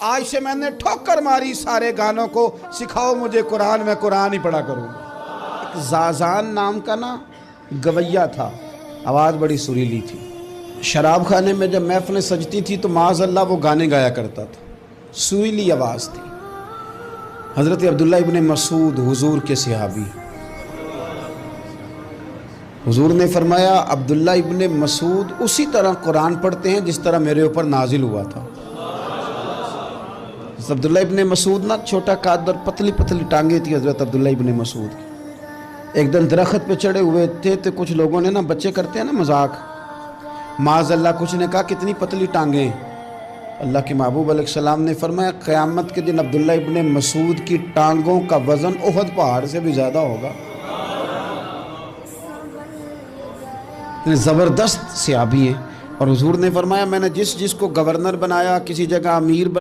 آج سے میں نے ٹھوکر ماری سارے گانوں کو، سکھاؤ مجھے قرآن، میں قرآن ہی پڑھا کروں گا۔ ایک زازان نام کا نا گویہ تھا، آواز بڑی سریلی تھی۔ شراب خانے میں جب محفلیں سجتی تھی تو معاذ اللہ وہ گانے گایا کرتا تھا، سریلی آواز تھی۔ حضرت عبداللہ ابن مسعود حضور کے صحابی، حضور نے فرمایا عبداللہ ابن مسعود اسی طرح قرآن پڑھتے ہیں جس طرح میرے اوپر نازل ہوا تھا۔ عبداللہ ابن مسعود نا چھوٹا قد اور پتلی پتلی ٹانگیں تھی حضرت عبداللہ ابن مسعود کی۔ ایک دن درخت پہ چڑھے ہوئے تھے تو کچھ لوگوں نے نا، بچے کرتے ہیں نا مذاق، معاذ اللہ کچھ نے کہا کتنی پتلی ٹانگیں۔ اللہ کے محبوب علیہ السلام نے فرمایا قیامت کے دن عبداللہ ابن مسعود کی ٹانگوں کا وزن احد پہاڑ سے بھی زیادہ ہوگا۔ زبردست صحابی ہیں، اور حضور نے فرمایا میں نے جس کو گورنر بنایا، کسی جگہ امیر